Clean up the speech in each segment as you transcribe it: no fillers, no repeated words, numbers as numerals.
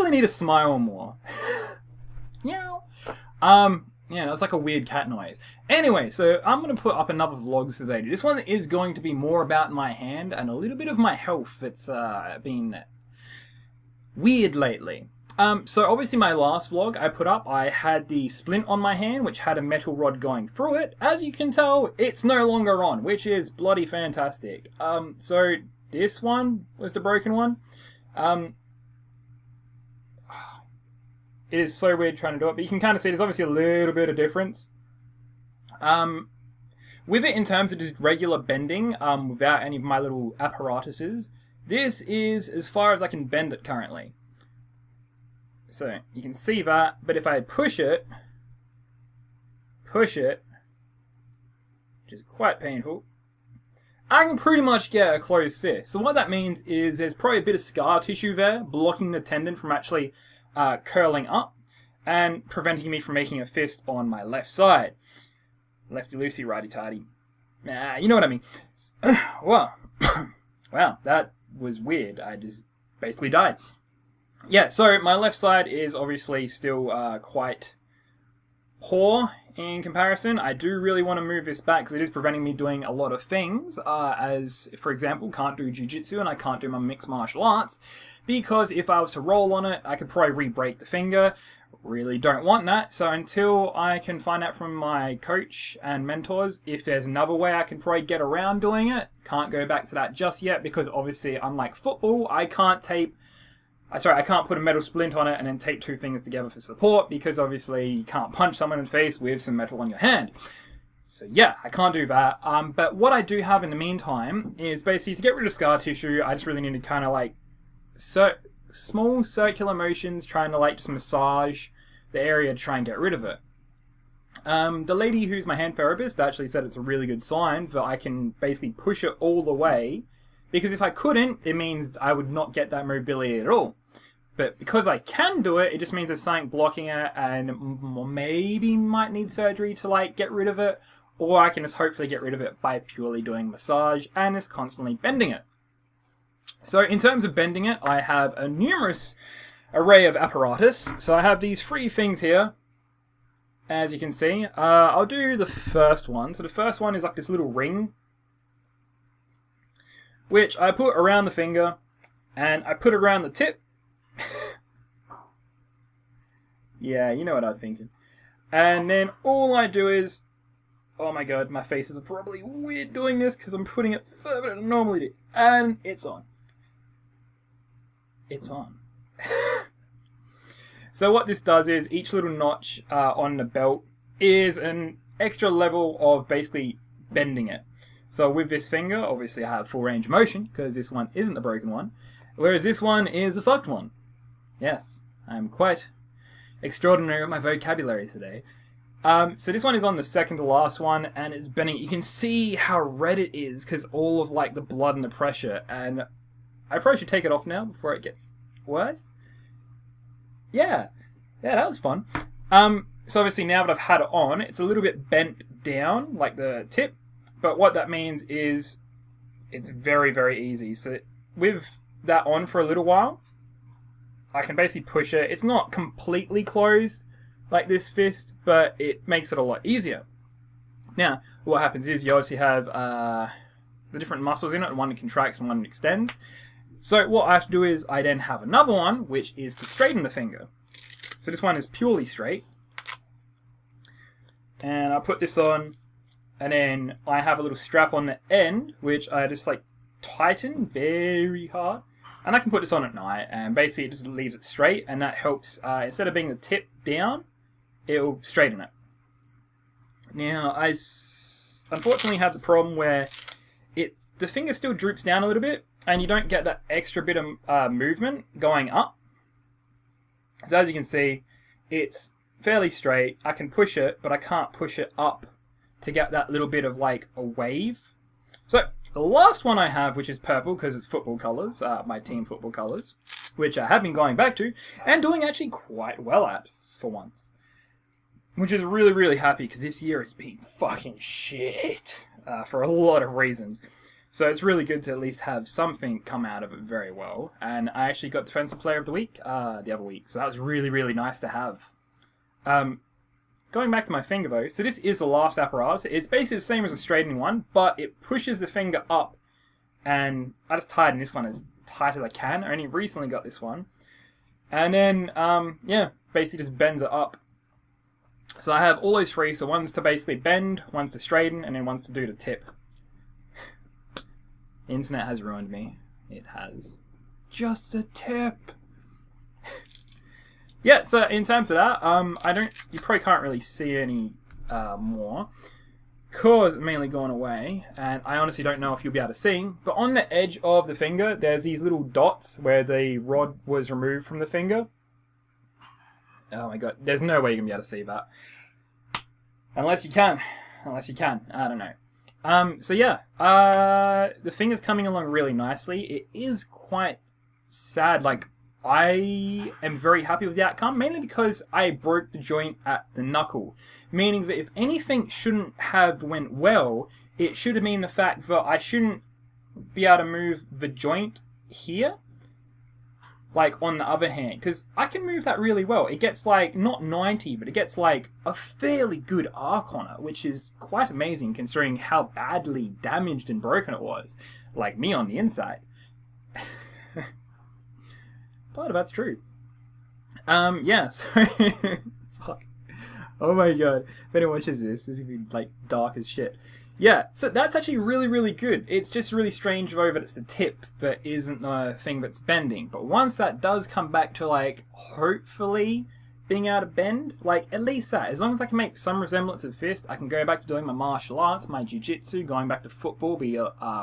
really need to smile more. Meow. Yeah, that was like a weird cat noise. Anyway, so I'm going to put up another vlog today. This one is going to be more about my hand and a little bit of my health. It's been weird lately. So obviously my last vlog I put up, I had the splint on my hand, which had a metal rod going through it. As you can tell, it's no longer on, which is bloody fantastic. So this one was the broken one. It is so weird trying to do it, but you can kind of see there's obviously a little bit of difference. With it in terms of just regular bending, without any of my little apparatuses, this is as far as I can bend it currently. So you can see that, but if I push it, which is quite painful, I can pretty much get a closed fist. So what that means is there's probably a bit of scar tissue there, blocking the tendon from actually curling up and preventing me from making a fist on my left side. Lefty loosey, righty tighty. Nah, you know what I mean. Well, wow, that was weird. I just basically died. Yeah, so my left side is obviously still quite poor in comparison. I do really want to move this back because it is preventing me doing a lot of things, as, for example, can't do jiu-jitsu and I can't do my mixed martial arts, because if I was to roll on it, I could probably re-break the finger. Really don't want that, so until I can find out from my coach and mentors if there's another way I can probably get around doing it, can't go back to that just yet, because obviously, unlike football, I can't put a metal splint on it and then tape two fingers together for support, because obviously you can't punch someone in the face with some metal on your hand. So yeah, I can't do that. But what I do have in the meantime is basically to get rid of scar tissue, I just really need to kind of like small circular motions, trying to like just massage the area to try and get rid of it. The lady who's my hand therapist actually said it's a really good sign that I can basically push it all the way, because if I couldn't, it means I would not get that mobility at all. But because I can do it, it just means there's something blocking it and maybe might need surgery to like get rid of it, or I can just hopefully get rid of it by purely doing massage and just constantly bending it. So in terms of bending it, I have a numerous array of apparatus. So I have these three things here, as you can see. I'll do the first one. So the first one is like this little ring, which I put around the finger, and I put it around the tip. Yeah, you know what I was thinking. And then all I do is... Oh my god, my face is probably weird doing this because I'm putting it further than I normally do. And it's on. It's on. So what this does is each little notch on the belt is an extra level of basically bending it. So with this finger, obviously I have full range of motion because this one isn't the broken one, whereas this one is the fucked one. Yes, I'm quite extraordinary with my vocabulary today. So this one is on the second to last one, and it's bending. You can see how red it is because all of like the blood and the pressure, and I probably should take it off now before it gets worse. Yeah, that was fun. So obviously now that I've had it on, it's a little bit bent down, like the tip, but what that means is it's very, very easy. So with that on for a little while, I can basically push it. It's not completely closed like this fist, but it makes it a lot easier. Now, what happens is you obviously have the different muscles in it, and one contracts and one extends. So what I have to do is I then have another one, which is to straighten the finger. So this one is purely straight. And I put this on, and then I have a little strap on the end, which I just like tighten very hard. And I can put this on at night, and basically it just leaves it straight, and that helps, instead of being the tip down, it'll straighten it. Now, I unfortunately have the problem where the finger still droops down a little bit, and you don't get that extra bit of movement going up. So as you can see, it's fairly straight. I can push it, but I can't push it up to get that little bit of like a wave. So the last one I have, which is purple because it's football colours, my team football colours, which I have been going back to and doing actually quite well at for once. Which is really happy because this year has been fucking shit for a lot of reasons. So it's really good to at least have something come out of it very well. And I actually got Defensive Player of the Week the other week. So that was really, really nice to have. Going back to my finger though, so this is the last apparatus. It's basically the same as a straightening one, but it pushes the finger up. And I just tighten this one as tight as I can. I only recently got this one. And then, yeah, basically just bends it up. So I have all those three. So one's to basically bend, one's to straighten, and then one's to do the tip. The internet has ruined me. It has. Just a tip. Yeah, so in terms of that, you probably can't really see any more. Cause it's mainly gone away, and I honestly don't know if you'll be able to see, but on the edge of the finger, there's these little dots where the rod was removed from the finger. Oh my god, there's no way you're going to be able to see that. Unless you can. I don't know. So yeah, the finger's coming along really nicely. It is quite sad, like, I am very happy with the outcome, mainly because I broke the joint at the knuckle. Meaning that if anything shouldn't have went well, it should have been the fact that I shouldn't be able to move the joint here, like on the other hand. Because I can move that really well. It gets like, not 90, but it gets like a fairly good arc on it, which is quite amazing considering how badly damaged and broken it was. Like me on the inside. Part of that's true. Yeah, so fuck. Oh my god. If anyone watches this is gonna be like dark as shit. Yeah, so that's actually really, really good. It's just really strange though that it's the tip that isn't the thing that's bending. But once that does come back to like hopefully being able to bend, like at least that, as long as I can make some resemblance of fist, I can go back to doing my martial arts, my jiu-jitsu, going back to football be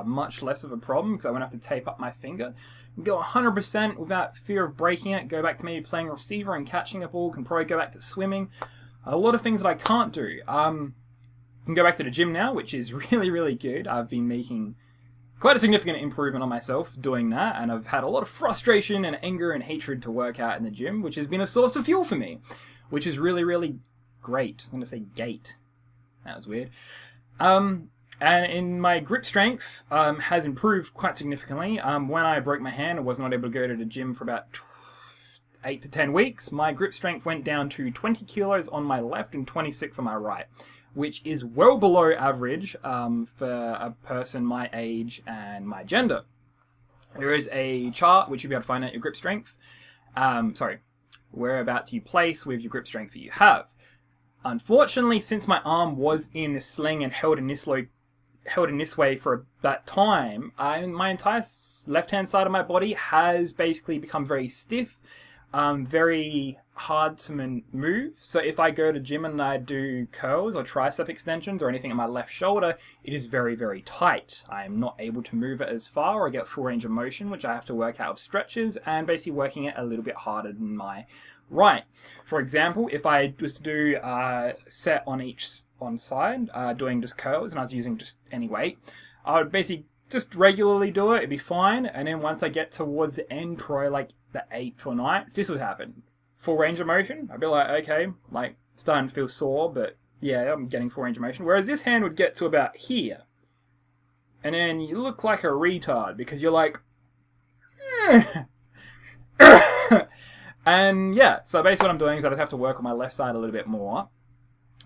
much less of a problem because I won't have to tape up my finger. Go 100% without fear of breaking it, go back to maybe playing receiver and catching a ball, can probably go back to swimming. A lot of things that I can't do. Can go back to the gym now, which is really, really good. I've been making quite a significant improvement on myself doing that, and I've had a lot of frustration and anger and hatred to work out in the gym, which has been a source of fuel for me, which is really, really great. I'm going to say gate. That was weird. And in my grip strength has improved quite significantly. When I broke my hand, I was not able to go to the gym for about 8 to 10 weeks. My grip strength went down to 20 kilos on my left and 26 on my right, which is well below average for a person my age and my gender. There is a chart which you'll be able to find out your grip strength. Whereabouts you place with your grip strength that you have. Unfortunately, since my arm was in this sling and held in this way for that time, my entire left-hand side of my body has basically become very stiff, very hard to move. So if I go to gym and I do curls or tricep extensions or anything in my left shoulder, it is very, very tight. I am not able to move it as far or get full range of motion, which I have to work out of stretches and basically working it a little bit harder than my right. For example, if I was to do set on each side, doing just curls, and I was using just any weight, I would basically just regularly do it, it'd be fine, and then once I get towards the end, probably like the 8th or 9th, this would happen. Full range of motion, I'd be like, okay, like, starting to feel sore, but yeah, I'm getting full range of motion. Whereas this hand would get to about here. And then you look like a retard, because you're like, and yeah, so basically what I'm doing is I just have to work on my left side a little bit more.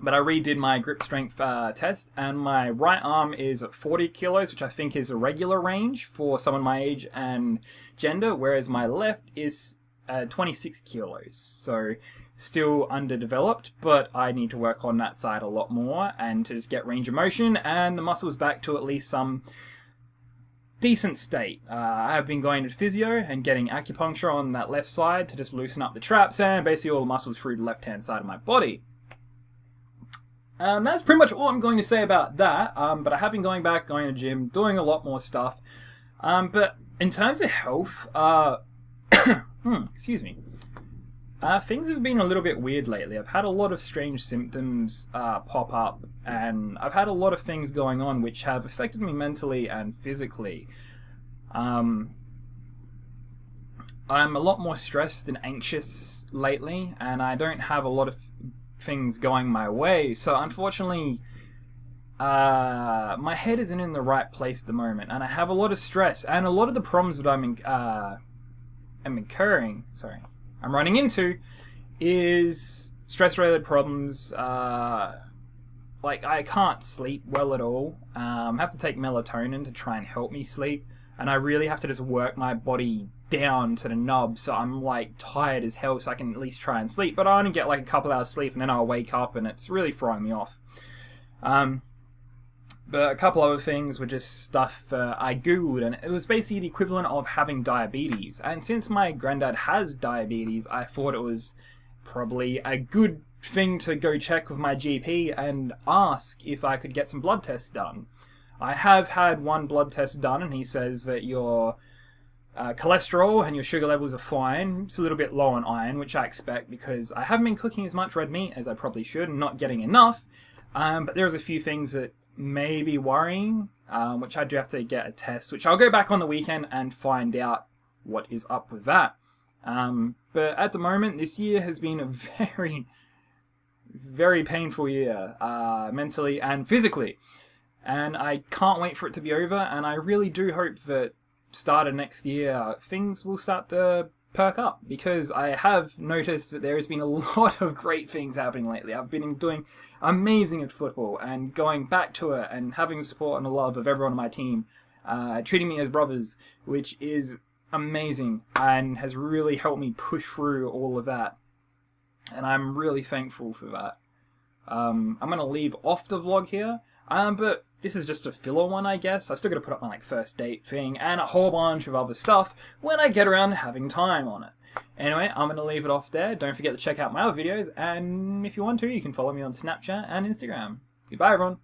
But I redid my grip strength test, and my right arm is at 40 kilos, which I think is a regular range for someone my age and gender, whereas my left is 26 kilos. So still underdeveloped, but I need to work on that side a lot more and to just get range of motion and the muscles back to at least some decent state. I have been going to physio and getting acupuncture on that left side to just loosen up the traps and basically all the muscles through the left-hand side of my body. That's pretty much all I'm going to say about that, but I have been going to the gym, doing a lot more stuff. But in terms of health, excuse me, things have been a little bit weird lately. I've had a lot of strange symptoms pop up, and I've had a lot of things going on which have affected me mentally and physically. I'm a lot more stressed and anxious lately, and I don't have a lot of things going my way, so unfortunately my head isn't in the right place at the moment, and I have a lot of stress, and a lot of the problems that I'm running into is stress-related problems. Like, I can't sleep well at all. I have to take melatonin to try and help me sleep, and I really have to just work my body down to the nub so I'm like tired as hell so I can at least try and sleep, but I only get like a couple hours sleep and then I'll wake up and it's really throwing me off. But a couple other things were just stuff I googled, and it was basically the equivalent of having diabetes. And since my granddad has diabetes, I thought it was probably a good thing to go check with my GP and ask if I could get some blood tests done. I have had one blood test done, and he says that your cholesterol and your sugar levels are fine. It's a little bit low on iron, which I expect because I haven't been cooking as much red meat as I probably should and not getting enough. But there's a few things that may be worrying, which I do have to get a test, which I'll go back on the weekend and find out what is up with that. But at the moment, this year has been a very, very painful year, mentally and physically. And I can't wait for it to be over, and I really do hope that start of next year things will start to perk up, because I have noticed that there has been a lot of great things happening lately. I've been doing amazing at football and going back to it and having the support and the love of everyone on my team, treating me as brothers, which is amazing and has really helped me push through all of that. And I'm really thankful for that. I'm going to leave off the vlog here, but this is just a filler one, I guess. I still got to put up my first date thing and a whole bunch of other stuff when I get around to having time on it. Anyway, I'm going to leave it off there. Don't forget to check out my other videos, and if you want to, you can follow me on Snapchat and Instagram. Goodbye, everyone.